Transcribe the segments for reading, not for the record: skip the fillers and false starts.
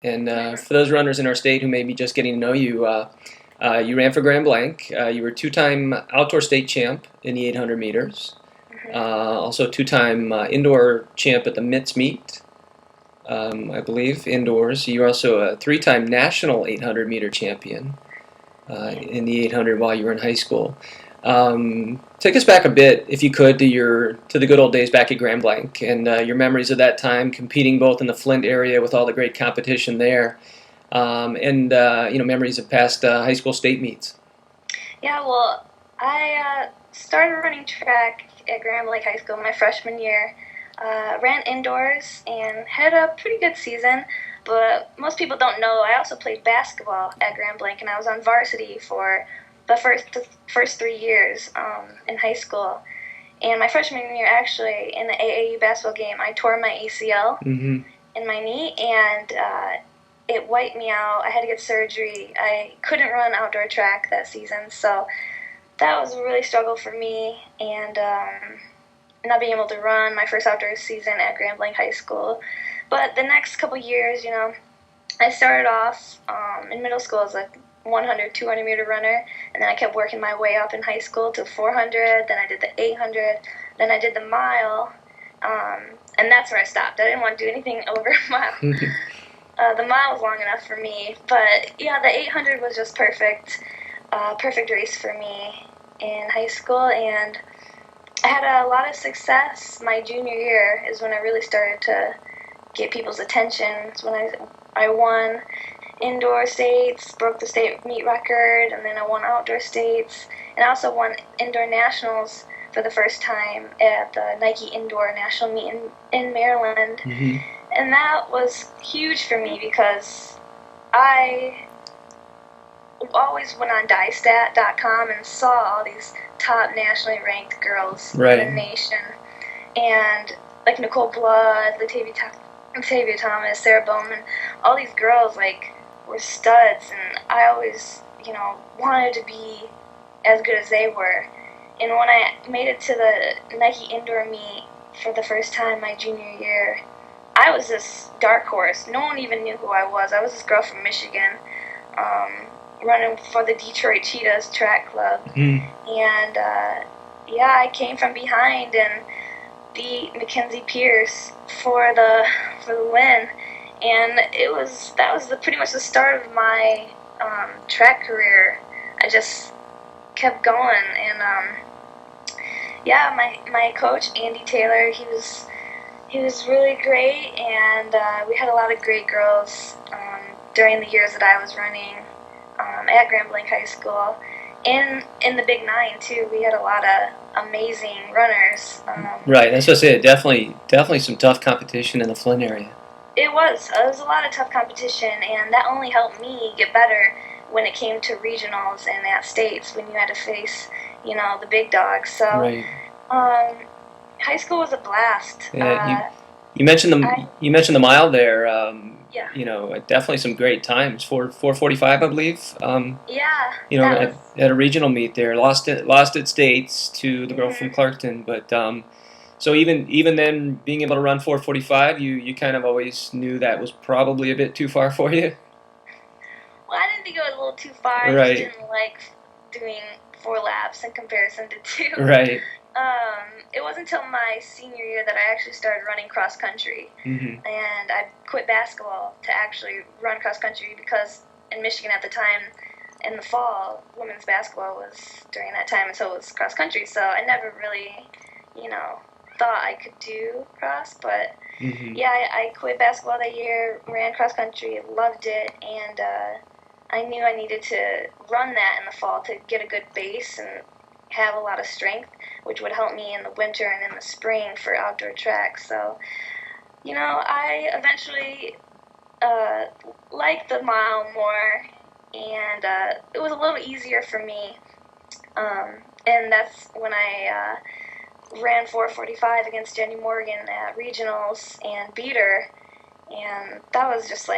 And for those runners in our state who may be just getting to know you, you ran for Grand Blanc. You were two-time outdoor state champ in the 800 meters. Also two-time indoor champ at the Mitts meet, I believe, indoors. You're also a three-time national 800-meter champion in the 800 while you were in high school. Take us back a bit, if you could, to the good old days back at Grand Blanc and your memories of that time, competing both in the Flint area with all the great competition there, and memories of past high school state meets. Yeah, well, I started running track at Grand Blanc High School my freshman year. Ran indoors and had a pretty good season, but most people don't know I also played basketball at Grand Blanc, and I was on varsity for the first 3 years in high school. And my freshman year, actually, in the AAU basketball game, I tore my ACL in my knee, and it wiped me out. I had to get surgery. I couldn't run outdoor track that season, so that was a really struggle for me. And not being able to run my first outdoor season at Grand Blanc High School. But the next couple years, I started off in middle school as a 100, 200 meter runner, and then I kept working my way up in high school to 400, then I did the 800, then I did the mile, and that's where I stopped. I didn't want to do anything over a mile. The mile was long enough for me, but yeah, the 800 was just perfect race for me in high school, and I had a lot of success. My junior year is when I really started to get people's attention. It's when I won indoor states, broke the state meet record, and then I won outdoor states, and I also won indoor nationals for the first time at the Nike Indoor National Meet in Maryland. And that was huge for me because I always went on diestat.com and saw all these top nationally ranked girls in the nation, and like Nicole Blood, Latavia Thomas, Sarah Bowman, all these girls were studs, and I always wanted to be as good as they were. And when I made it to the Nike Indoor Meet for the first time my junior year, I was this dark horse. No one even knew who I was. I was this girl from Michigan, running for the Detroit Cheetahs track club. And I came from behind and beat Mackenzie Pierce for the win. And that was pretty much the start of my track career. I just kept going, and my coach Andy Taylor, he was really great, and we had a lot of great girls during the years that I was running at Grand Blanc High School. In the Big Nine too, we had a lot of amazing runners. Right, that's what I said. Definitely some tough competition in the Flint area. It was a lot of tough competition, and that only helped me get better when it came to regionals and at states when you had to face, the big dogs. So, high school was a blast. Yeah, you mentioned the mile there. Yeah. Definitely some great times. 4:45, I believe. Yeah. At a regional meet there, lost at states to the girl from Clarkton, but. So even then, being able to run 4:45, you kind of always knew that was probably a bit too far for you? Well, I didn't think it was a little too far. Right. I just didn't like doing 4 laps in comparison to 2. Right. It wasn't until my senior year that I actually started running cross country. And I quit basketball to actually run cross country because in Michigan at the time, in the fall, women's basketball was during that time, and so was cross country. So I never really, thought I could do cross, but I quit basketball that year, ran cross country, loved it, and I knew I needed to run that in the fall to get a good base and have a lot of strength, which would help me in the winter and in the spring for outdoor track. So, I eventually liked the mile more, and it was a little easier for me, and that's when I ran 4:45 against Jenny Morgan at regionals and beat her, and that was just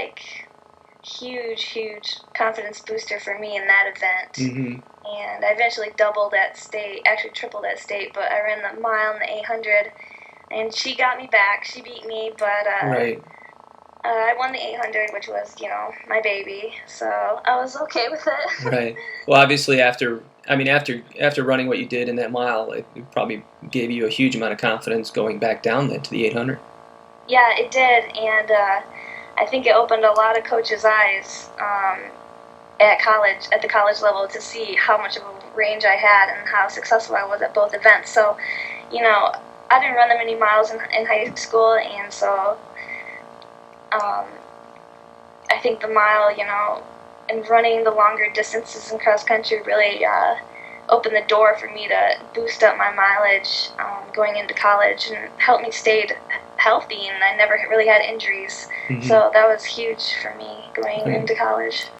huge confidence booster for me in that event. And I eventually doubled at state, actually tripled at state, but I ran the mile and the 800, and she got me back. She beat me, but I won the 800, which was, my baby, so I was okay with it. Right. Well, obviously, after running what you did in that mile, it probably gave you a huge amount of confidence going back down then to the 800. Yeah, it did, and I think it opened a lot of coaches' eyes at the college level, to see how much of a range I had and how successful I was at both events. So, I didn't run that many miles in high school, and so um, I think the mile, and running the longer distances in cross country really opened the door for me to boost up my mileage going into college, and helped me stay healthy, and I never really had injuries. Mm-hmm. So that was huge for me going into college.